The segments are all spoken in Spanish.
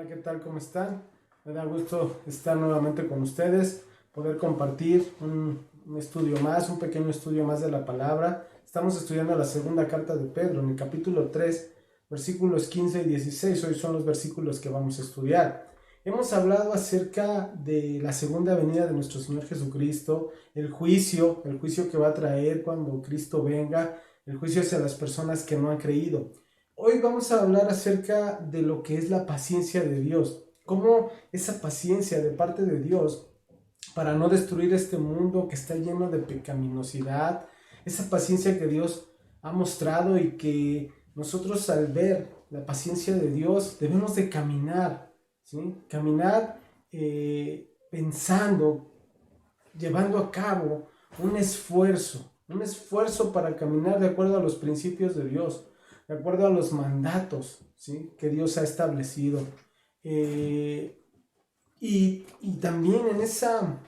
Hola, ¿qué tal? ¿Cómo están? Me da gusto estar nuevamente con ustedes, poder compartir un estudio más, un pequeño estudio más de la palabra. Estamos estudiando la segunda carta de Pedro en el capítulo 3, versículos 15 y 16. Hoy son los versículos que vamos a estudiar. Hemos hablado acerca de la segunda venida de nuestro Señor Jesucristo, el juicio que va a traer cuando Cristo venga, el juicio hacia las personas que no han creído. Hoy vamos a hablar acerca de lo que es la paciencia de Dios, cómo esa paciencia de parte de Dios para no destruir este mundo que está lleno de pecaminosidad, esa paciencia que Dios ha mostrado y que nosotros al ver la paciencia de Dios debemos de caminar, ¿sí? Caminar pensando, llevando a cabo un esfuerzo para caminar de acuerdo a los principios de Dios, de acuerdo a los mandatos, ¿sí?, que Dios ha establecido. Y también en esa,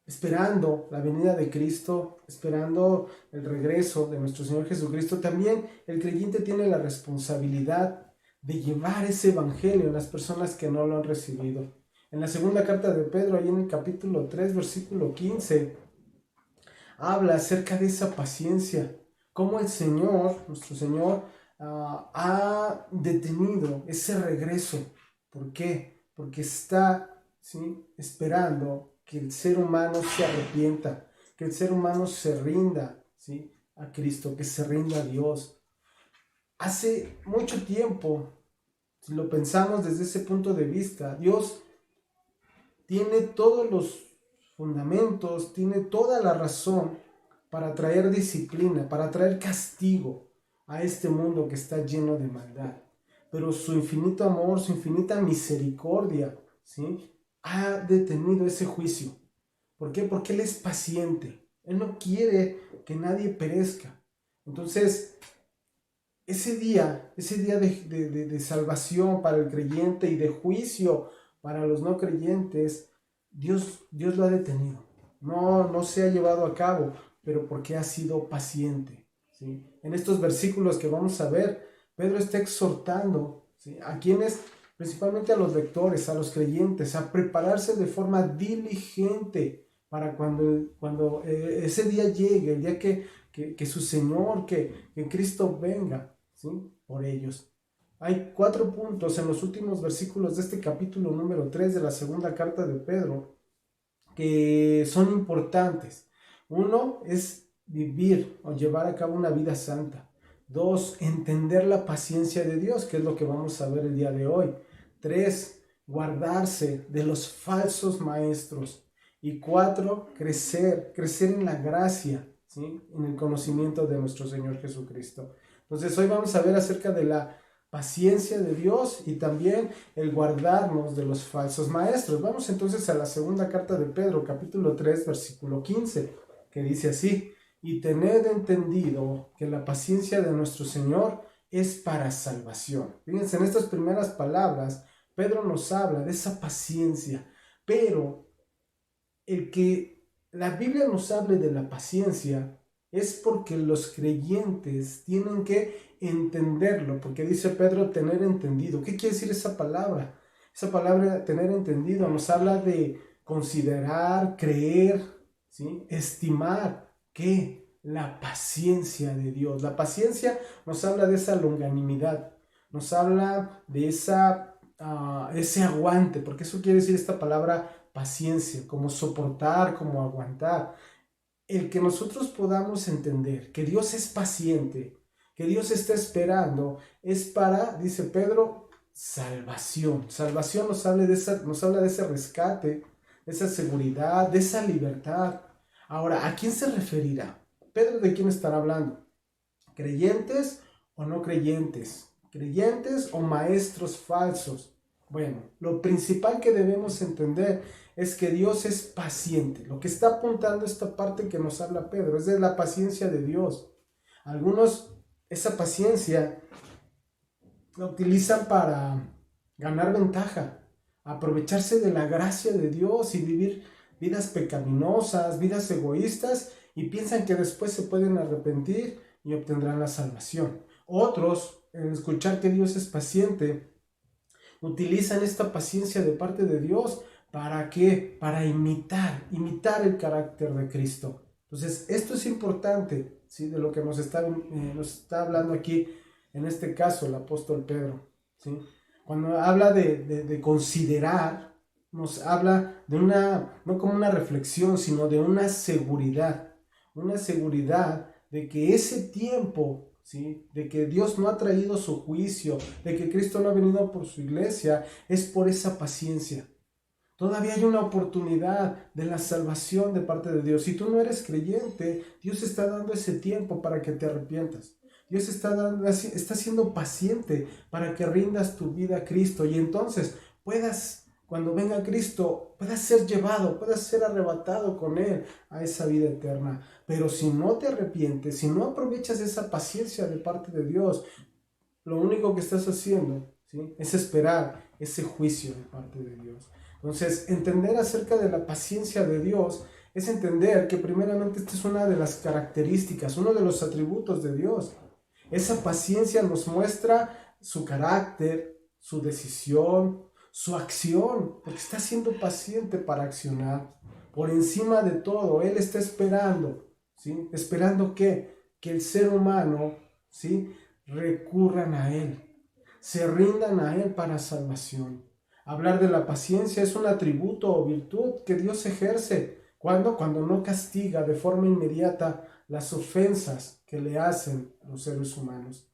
esperando la venida de Cristo, esperando el regreso de nuestro Señor Jesucristo, también el creyente tiene la responsabilidad de llevar ese evangelio a las personas que no lo han recibido. En la segunda carta de Pedro, ahí en el capítulo 3, versículo 15, habla acerca de esa paciencia, cómo el Señor, nuestro Señor, ha detenido ese regreso. ¿Por qué? Porque está, ¿sí?, esperando que el ser humano se arrepienta, que el ser humano se rinda, ¿sí?, a Cristo, que se rinda a Dios. Hace mucho tiempo, si lo pensamos desde ese punto de vista, Dios tiene todos los fundamentos, tiene toda la razón para traer disciplina, para traer castigo a este mundo que está lleno de maldad. Pero su infinito amor, su infinita misericordia, ¿sí?, ha detenido ese juicio. ¿Por qué? Porque Él es paciente. Él no quiere que nadie perezca. Entonces, ese día de salvación para el creyente y de juicio para los no creyentes, Dios lo ha detenido. No se ha llevado a cabo, pero porque ha sido paciente, ¿sí? En estos versículos que vamos a ver, Pedro está exhortando, ¿sí?, a quienes, principalmente a los lectores, a los creyentes, a prepararse de forma diligente para cuando ese día llegue, el día que su Señor, que Cristo venga, ¿sí?, por ellos. Hay 4 puntos en los últimos versículos de este capítulo número 3 de la segunda carta de Pedro que son importantes. Uno es vivir o llevar a cabo una vida santa. 2, entender la paciencia de Dios, que es lo que vamos a ver el día de hoy. 3, guardarse de los falsos maestros. Y 4, crecer en la gracia, ¿sí?, en el conocimiento de nuestro Señor Jesucristo. Entonces hoy vamos a ver acerca de la paciencia de Dios y también el guardarnos de los falsos maestros. Vamos entonces a la segunda carta de Pedro, capítulo 3, versículo 15, que dice así: y tened entendido que la paciencia de nuestro Señor es para salvación. Fíjense, en estas primeras palabras, Pedro nos habla de esa paciencia, pero el que la Biblia nos hable de la paciencia es porque los creyentes tienen que entenderlo, porque dice Pedro tener entendido. ¿Qué quiere decir esa palabra? Esa palabra tener entendido nos habla de considerar, creer, ¿sí?, estimar que la paciencia de Dios. La paciencia nos habla de esa longanimidad, nos habla de ese aguante, porque eso quiere decir esta palabra paciencia, como soportar, como aguantar. El que nosotros podamos entender que Dios es paciente, que Dios está esperando, es para, dice Pedro, salvación. Salvación nos habla de ese rescate, de esa seguridad, de esa libertad. Ahora, ¿a quién se referirá? Pedro, ¿de quién estará hablando? ¿Creyentes o no creyentes? ¿Creyentes o maestros falsos? Bueno, lo principal que debemos entender es que Dios es paciente. Lo que está apuntando esta parte que nos habla Pedro es de la paciencia de Dios. Algunos esa paciencia la utilizan para ganar ventaja, aprovecharse de la gracia de Dios y vivir vidas pecaminosas, vidas egoístas, y piensan que después se pueden arrepentir y obtendrán la salvación. Otros, en escuchar que Dios es paciente, utilizan esta paciencia de parte de Dios. ¿Para qué? Para imitar el carácter de Cristo. Entonces, esto es importante, ¿sí? De lo que nos está hablando aquí, en este caso, el apóstol Pedro, ¿sí? Cuando habla de considerar, nos habla de no como una reflexión, sino de una seguridad de que ese tiempo, ¿sí? De que Dios no ha traído su juicio, de que Cristo no ha venido por su iglesia, es por esa paciencia. Todavía hay una oportunidad de la salvación de parte de Dios. Si tú no eres creyente, Dios está dando ese tiempo para que te arrepientas. Dios está siendo paciente para que rindas tu vida a Cristo y entonces cuando venga Cristo, puedas ser llevado, puedas ser arrebatado con Él a esa vida eterna. Pero si no te arrepientes, si no aprovechas esa paciencia de parte de Dios, lo único que estás haciendo, ¿sí? Es esperar ese juicio de parte de Dios. Entonces, entender acerca de la paciencia de Dios es entender que primeramente esta es una de las características, uno de los atributos de Dios. Esa paciencia nos muestra su carácter, su decisión, su acción, porque está siendo paciente para accionar. Por encima de todo, Él está esperando, ¿sí? ¿Esperando qué? Que el ser humano, ¿sí? Recurran a Él, se rindan a Él para salvación. Hablar de la paciencia es un atributo o virtud que Dios ejerce. ¿Cuándo? Cuando no castiga de forma inmediata las ofensas que le hacen los seres humanos.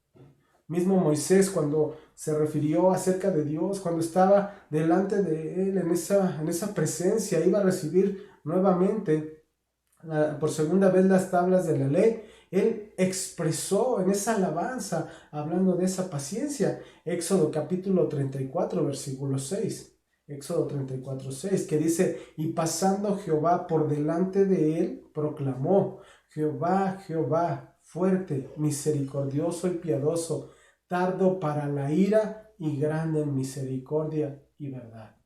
Mismo Moisés, cuando se refirió acerca de Dios, cuando estaba delante de Él en esa presencia, iba a recibir nuevamente por segunda vez las tablas de la ley. Él expresó en esa alabanza, hablando de esa paciencia, Éxodo capítulo 34, versículo 6. Éxodo 34, 6, que dice: y pasando Jehová por delante de él, proclamó: Jehová, Jehová, fuerte, misericordioso y piadoso, tardo para la ira y grande en misericordia y verdad.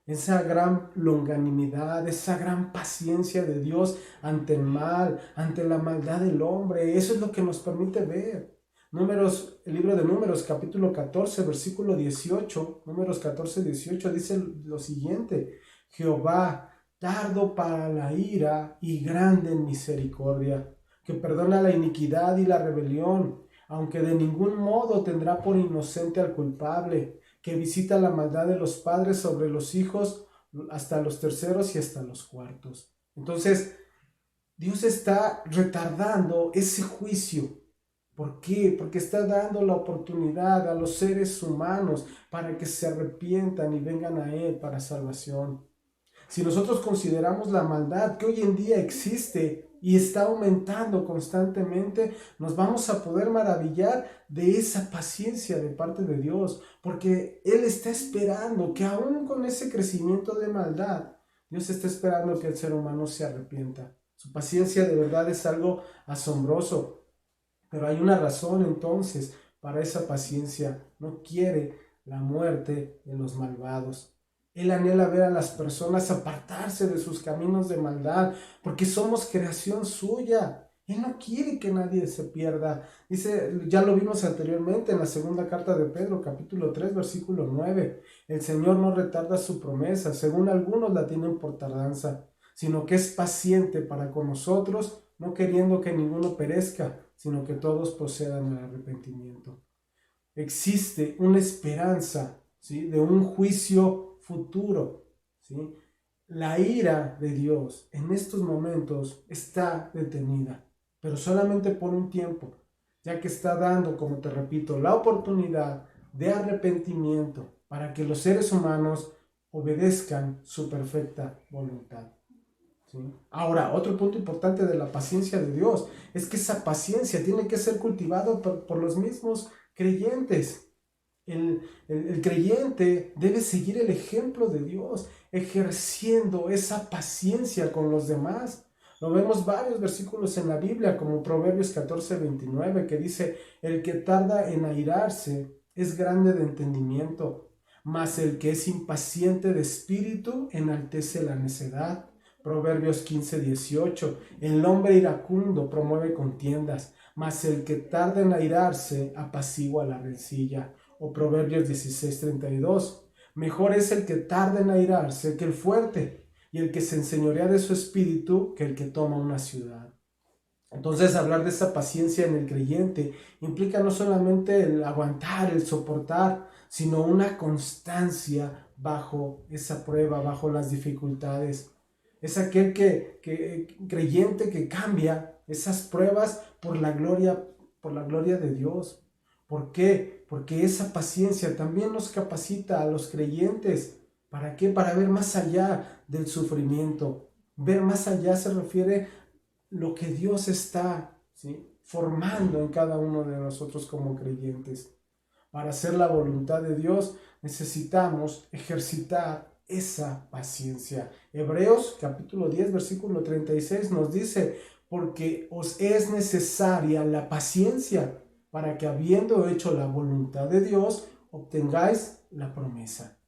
Esa gran longanimidad, esa gran paciencia de Dios ante el mal, ante la maldad del hombre, eso es lo que nos permite ver. El libro de Números, capítulo 14, versículo 18, Números 14, 18, dice lo siguiente: Jehová, tardo para la ira y grande en misericordia, que perdona la iniquidad y la rebelión, aunque de ningún modo tendrá por inocente al culpable, que visita la maldad de los padres sobre los hijos hasta los terceros y hasta los cuartos. Entonces, Dios está retardando ese juicio. ¿Por qué? Porque está dando la oportunidad a los seres humanos para que se arrepientan y vengan a Él para salvación. Si nosotros consideramos la maldad que hoy en día existe y está aumentando constantemente, nos vamos a poder maravillar de esa paciencia de parte de Dios, porque Él está esperando que aún con ese crecimiento de maldad, Dios está esperando que el ser humano se arrepienta. Su paciencia de verdad es algo asombroso, pero hay una razón entonces para esa paciencia. No quiere la muerte de los malvados. Él anhela ver a las personas apartarse de sus caminos de maldad, porque somos creación suya. Él no quiere que nadie se pierda. Dice, ya lo vimos anteriormente en la segunda carta de Pedro, capítulo 3, versículo 9. El Señor no retarda su promesa, según algunos la tienen por tardanza, sino que es paciente para con nosotros, no queriendo que ninguno perezca, sino que todos procedan al arrepentimiento. Existe una esperanza, ¿sí?, de un juicio futuro, ¿sí? La ira de Dios en estos momentos está detenida, pero solamente por un tiempo, ya que está dando, como te repito, la oportunidad de arrepentimiento para que los seres humanos obedezcan su perfecta voluntad. ¿Sí? Ahora, otro punto importante de la paciencia de Dios es que esa paciencia tiene que ser cultivada por los mismos creyentes. El creyente debe seguir el ejemplo de Dios, ejerciendo esa paciencia con los demás. Lo vemos varios versículos en la Biblia, como Proverbios 14, 29, que dice: el que tarda en airarse es grande de entendimiento, mas el que es impaciente de espíritu enaltece la necedad. Proverbios 15, 18, el hombre iracundo promueve contiendas, mas el que tarda en airarse apacigua la rencilla. O Proverbios 16, 32, Mejor es el que tarda en airarse que el fuerte, y el que se enseñorea de su espíritu que el que toma una ciudad. Entonces, hablar de esa paciencia en el creyente implica no solamente el aguantar, el soportar, sino una constancia bajo esa prueba, bajo las dificultades. Es aquel creyente que cambia esas pruebas por la gloria de Dios. ¿Por qué? Porque esa paciencia también nos capacita a los creyentes. ¿Para qué? Para ver más allá del sufrimiento. Ver más allá se refiere lo que Dios está, ¿sí?, formando en cada uno de nosotros como creyentes. Para hacer la voluntad de Dios necesitamos ejercitar esa paciencia. Hebreos capítulo 10 versículo 36 nos dice: porque os es necesaria la paciencia para que, habiendo hecho la voluntad de Dios, obtengáis la promesa.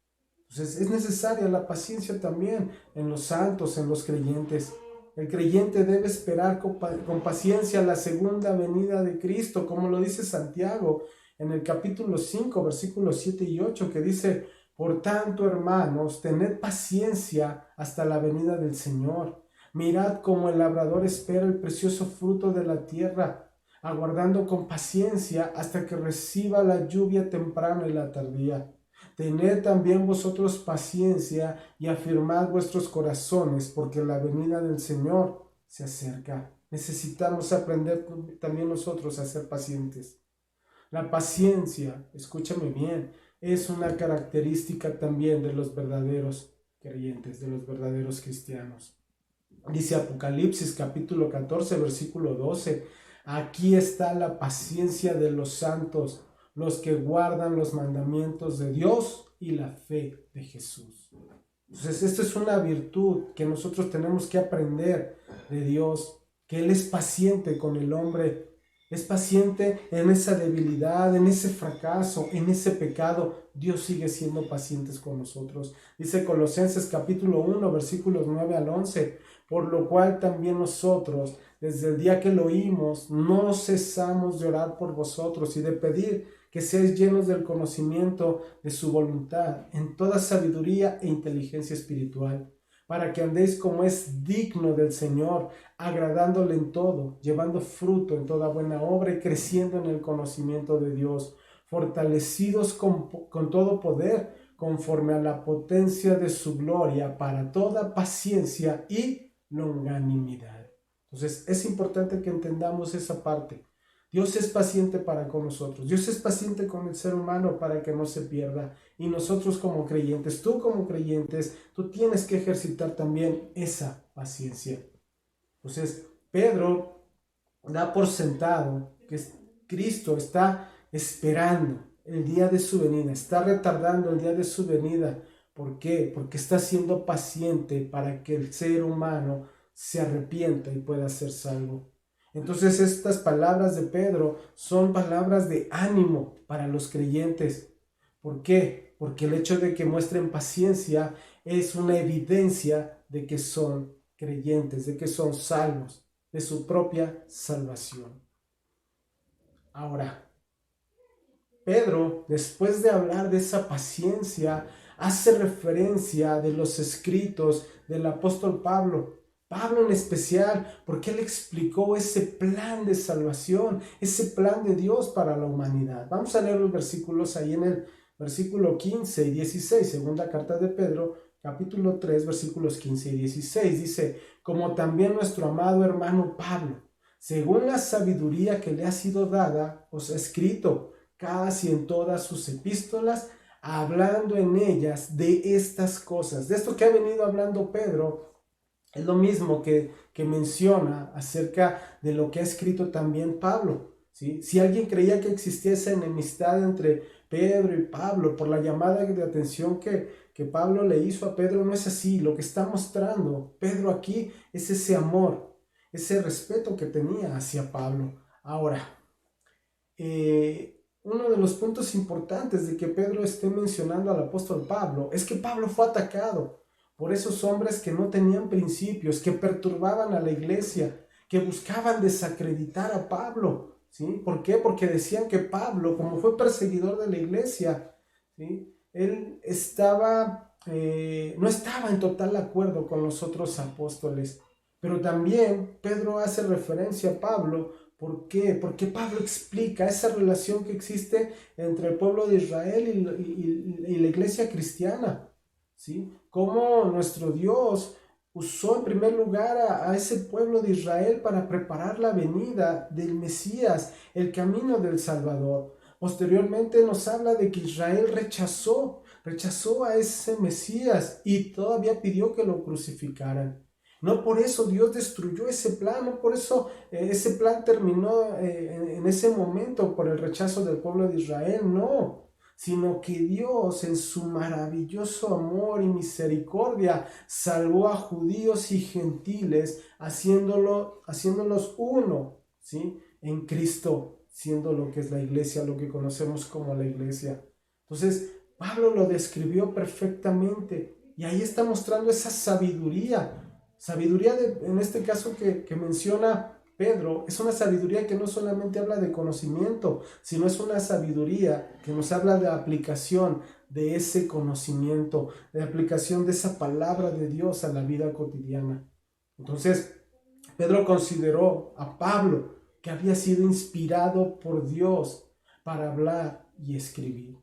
Entonces es necesaria la paciencia también en los santos, en los creyentes. El creyente debe esperar con paciencia la segunda venida de Cristo, como lo dice Santiago en el capítulo 5, versículos 7 y 8, que dice: por tanto, hermanos, tened paciencia hasta la venida del Señor. Mirad cómo el labrador espera el precioso fruto de la tierra, aguardando con paciencia hasta que reciba la lluvia temprana y la tardía. Tened también vosotros paciencia y afirmad vuestros corazones, porque la venida del Señor se acerca. Necesitamos aprender también nosotros a ser pacientes. La paciencia, escúchame bien, es una característica también de los verdaderos creyentes, de los verdaderos cristianos. Dice Apocalipsis capítulo 14, versículo 12: aquí está la paciencia de los santos, los que guardan los mandamientos de Dios y la fe de Jesús. Entonces, esta es una virtud que nosotros tenemos que aprender de Dios, que Él es paciente con el hombre, es paciente en esa debilidad, en ese fracaso, en ese pecado. Dios sigue siendo paciente con nosotros. Dice Colosenses capítulo 1, versículos 9 al 11: por lo cual también nosotros, desde el día que lo oímos, no cesamos de orar por vosotros y de pedir que seáis llenos del conocimiento de su voluntad, en toda sabiduría e inteligencia espiritual, para que andéis como es digno del Señor, agradándole en todo, llevando fruto en toda buena obra y creciendo en el conocimiento de Dios, fortalecidos con todo poder, conforme a la potencia de su gloria, para toda paciencia y longanimidad. Entonces es importante que entendamos esa parte. Dios es paciente para con nosotros. Dios es paciente con el ser humano para que no se pierda. Y nosotros como creyentes, tú como creyentes, tú tienes que ejercitar también esa paciencia. Entonces, Pedro da por sentado que Cristo está esperando el día de su venida, está retardando el día de su venida. ¿Por qué? Porque está siendo paciente para que el ser humano se arrepienta y pueda ser salvo. Entonces, estas palabras de Pedro son palabras de ánimo para los creyentes. ¿Por qué? Porque el hecho de que muestren paciencia es una evidencia de que son creyentes, de que son salvos, de su propia salvación. Ahora, Pedro, después de hablar de esa paciencia, hace referencia de los escritos del apóstol Pablo. Pablo en especial, porque él explicó ese plan de salvación, ese plan de Dios para la humanidad. Vamos a leer los versículos ahí en el versículo 15 y 16, segunda carta de Pedro, capítulo 3, versículos 15 y 16. Dice: como también nuestro amado hermano Pablo, según la sabiduría que le ha sido dada, os ha escrito casi en todas sus epístolas, hablando en ellas de estas cosas. De esto que ha venido hablando Pedro, es lo mismo que menciona acerca de lo que ha escrito también Pablo, ¿sí? Si alguien creía que existía esa enemistad entre Pedro y Pablo por la llamada de atención que Pablo le hizo a Pedro, no es así. Lo que está mostrando Pedro aquí es ese amor, ese respeto que tenía hacia Pablo. Ahora, uno de los puntos importantes de que Pedro esté mencionando al apóstol Pablo es que Pablo fue atacado por esos hombres que no tenían principios, que perturbaban a la iglesia, que buscaban desacreditar a Pablo, ¿sí? ¿Por qué? Porque decían que Pablo, como fue perseguidor de la iglesia, ¿sí?, él estaba, no estaba en total acuerdo con los otros apóstoles. Pero también Pedro hace referencia a Pablo. ¿Por qué? Porque Pablo explica esa relación que existe entre el pueblo de Israel y la iglesia cristiana, ¿sí? Cómo nuestro Dios usó en primer lugar a ese pueblo de Israel para preparar la venida del Mesías, el camino del Salvador. Posteriormente nos habla de que Israel rechazó a ese Mesías y todavía pidió que lo crucificaran. No por eso Dios destruyó ese plan, no por eso ese plan terminó en ese momento por el rechazo del pueblo de Israel, no, sino que Dios en su maravilloso amor y misericordia salvó a judíos y gentiles, haciéndolos uno, ¿sí? En Cristo, siendo lo que es la iglesia, lo que conocemos como la iglesia. Entonces, Pablo lo describió perfectamente y ahí está mostrando esa sabiduría. Sabiduría en este caso que menciona Pedro, es una sabiduría que no solamente habla de conocimiento, sino es una sabiduría que nos habla de aplicación de ese conocimiento, de aplicación de esa palabra de Dios a la vida cotidiana. Entonces, Pedro consideró a Pablo que había sido inspirado por Dios para hablar y escribir.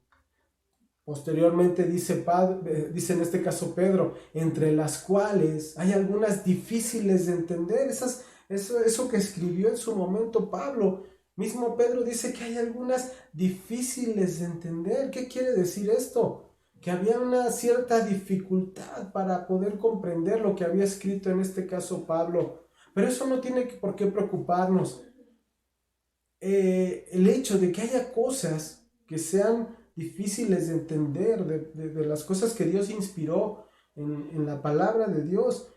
Posteriormente dice en este caso Pedro, entre las cuales hay algunas difíciles de entender, eso que escribió en su momento Pablo. Mismo Pedro dice que hay algunas difíciles de entender. ¿Qué quiere decir esto? Que había una cierta dificultad para poder comprender lo que había escrito en este caso Pablo. Pero eso no tiene por qué preocuparnos. El hecho de que haya cosas que sean difíciles de entender, de las cosas que Dios inspiró en la palabra de Dios,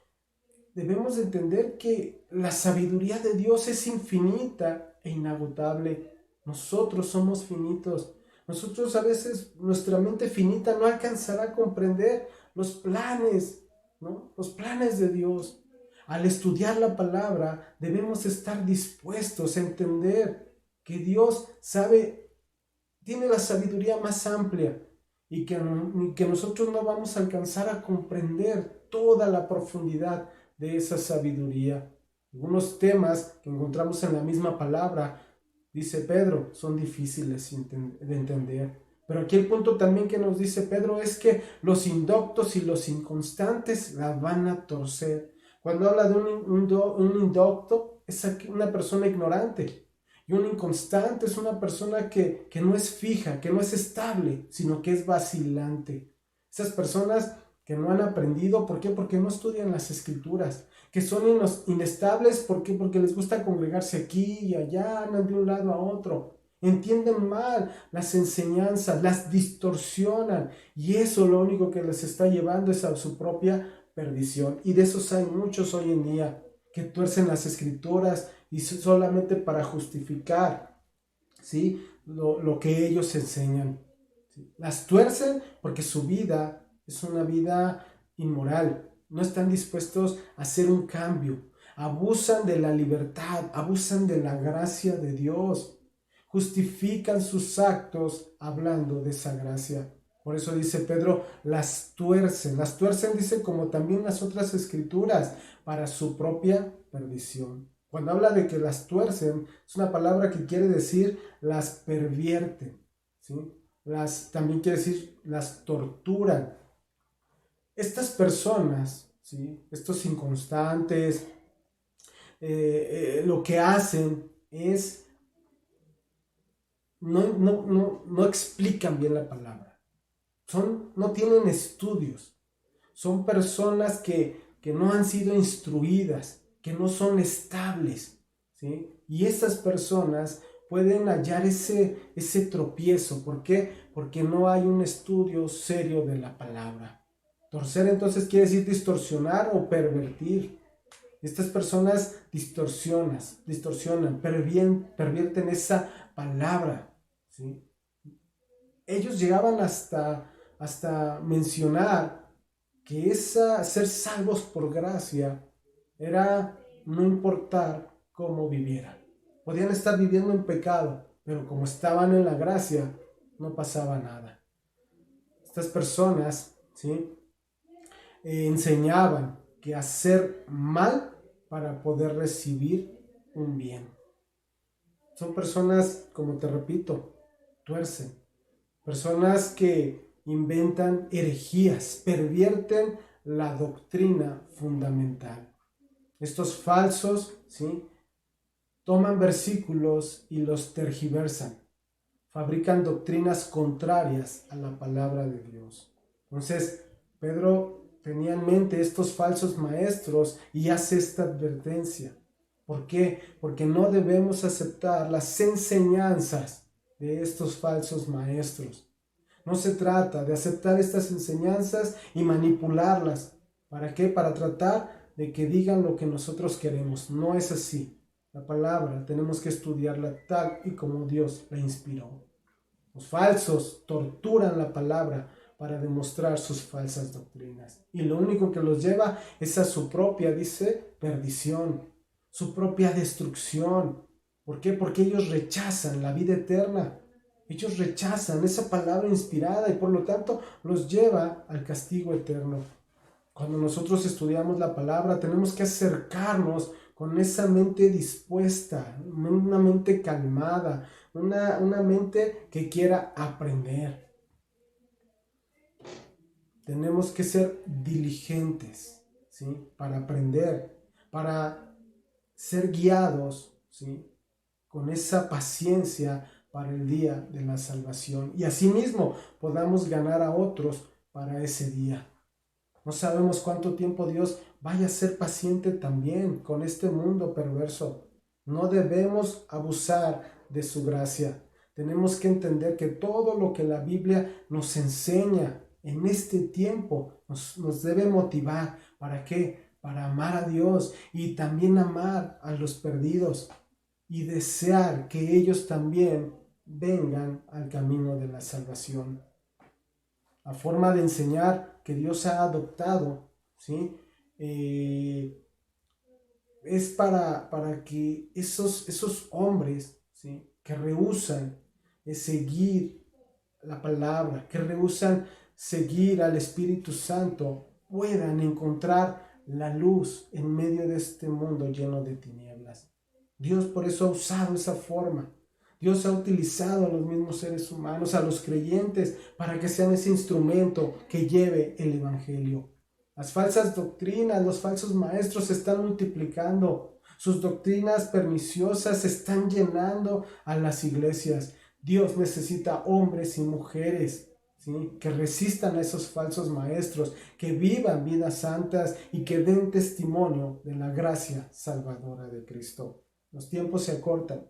debemos de entender que la sabiduría de Dios es infinita e inagotable. Nosotros somos finitos. Nosotros a veces, nuestra mente finita no alcanzará a comprender los planes, ¿no? Los planes de Dios. Al estudiar la palabra, debemos estar dispuestos a entender que Dios tiene la sabiduría más amplia y que nosotros no vamos a alcanzar a comprender toda la profundidad de esa sabiduría. Algunos temas que encontramos en la misma palabra, dice Pedro, son difíciles de entender. Pero aquí el punto también que nos dice Pedro es que los indoctos y los inconstantes la van a torcer. Cuando habla de un indocto, es una persona ignorante. Y un inconstante es una persona que no es fija, que no es estable, sino que es vacilante. Esas personas que no han aprendido, ¿por qué? Porque no estudian las escrituras, que son inestables, ¿por qué? Porque les gusta congregarse aquí y allá, andan de un lado a otro. Entienden mal las enseñanzas, las distorsionan y eso lo único que les está llevando es a su propia perdición. Y de esos hay muchos hoy en día que tuercen las escrituras y solamente para justificar, ¿sí? lo que ellos enseñan. ¿Sí? Las tuercen porque su vida es una vida inmoral. No están dispuestos a hacer un cambio. Abusan de la libertad, abusan de la gracia de Dios. Justifican sus actos hablando de esa gracia. Por eso dice Pedro, las tuercen. Las tuercen, dice, como también las otras escrituras, para su propia perdición. Cuando habla de que las tuercen, es una palabra que quiere decir las pervierten, ¿sí? También quiere decir las torturan. Estas personas, ¿sí? Estos inconstantes, lo que hacen es no explican bien la palabra. No tienen estudios. Son personas que no han sido instruidas, que no son estables, ¿sí? Y estas personas pueden hallar ese tropiezo. ¿Por qué? Porque no hay un estudio serio de la palabra. Torcer entonces quiere decir distorsionar o pervertir. Estas personas distorsionan, pervierten esa palabra, ¿sí? Ellos llegaban hasta mencionar que ser salvos por gracia era no importar cómo vivieran. Podían estar viviendo en pecado, pero como estaban en la gracia, no pasaba nada. Estas personas, ¿sí? Enseñaban que hacer mal para poder recibir un bien. Son personas, como te repito, tuercen. Personas que inventan herejías, pervierten la doctrina fundamental. Estos falsos, ¿sí? Toman versículos y los tergiversan. Fabrican doctrinas contrarias a la palabra de Dios. Entonces, Pedro tenía en mente estos falsos maestros y hace esta advertencia. ¿Por qué? Porque no debemos aceptar las enseñanzas de estos falsos maestros. No se trata de aceptar estas enseñanzas y manipularlas. ¿Para qué? Para tratar de que digan lo que nosotros queremos. No es así. La palabra tenemos que estudiarla tal y como Dios la inspiró. Los falsos torturan la palabra para demostrar sus falsas doctrinas. Y lo único que los lleva es a su propia, dice, perdición, su propia destrucción. ¿Por qué? Porque ellos rechazan la vida eterna. Ellos rechazan esa palabra inspirada y por lo tanto los lleva al castigo eterno. Cuando nosotros estudiamos la palabra tenemos que acercarnos con esa mente dispuesta, una mente calmada, una mente que quiera aprender. Tenemos que ser diligentes, ¿sí? Para aprender, para ser guiados, ¿sí? Con esa paciencia para el día de la salvación. Y asimismo podamos ganar a otros para ese día. No sabemos cuánto tiempo Dios vaya a ser paciente también con este mundo perverso. No debemos abusar de su gracia. Tenemos que entender que todo lo que la Biblia nos enseña en este tiempo nos debe motivar. ¿Para qué? Para amar a Dios y también amar a los perdidos y desear que ellos también vengan al camino de la salvación. La forma de enseñar que Dios ha adoptado, ¿sí? Es para que esos hombres, ¿sí? Que rehúsan seguir la palabra, que rehúsan seguir al Espíritu Santo, puedan encontrar la luz en medio de este mundo lleno de tinieblas. Dios por eso ha usado esa forma. Dios ha utilizado a los mismos seres humanos, a los creyentes, para que sean ese instrumento que lleve el Evangelio. Las falsas doctrinas, los falsos maestros se están multiplicando. Sus doctrinas perniciosas están llenando a las iglesias. Dios necesita hombres y mujeres, ¿sí? Que resistan a esos falsos maestros, que vivan vidas santas y que den testimonio de la gracia salvadora de Cristo. Los tiempos se acortan.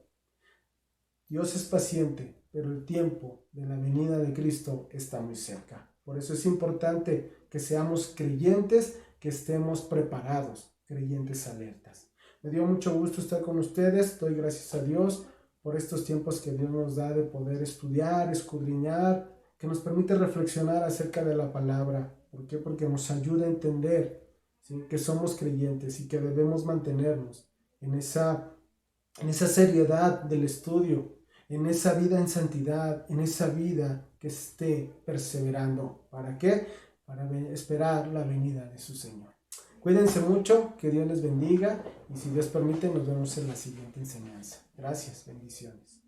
Dios es paciente, pero el tiempo de la venida de Cristo está muy cerca. Por eso es importante que seamos creyentes, que estemos preparados, creyentes alertas. Me dio mucho gusto estar con ustedes. Doy gracias a Dios por estos tiempos que Dios nos da de poder estudiar, escudriñar, que nos permite reflexionar acerca de la palabra. ¿Por qué? Porque nos ayuda a entender, ¿sí? Que somos creyentes y que debemos mantenernos en esa seriedad del estudio, en esa vida en santidad, en esa vida que esté perseverando. ¿Para qué? Para esperar la venida de su Señor. Cuídense mucho, que Dios les bendiga y si Dios permite nos vemos en la siguiente enseñanza. Gracias, bendiciones.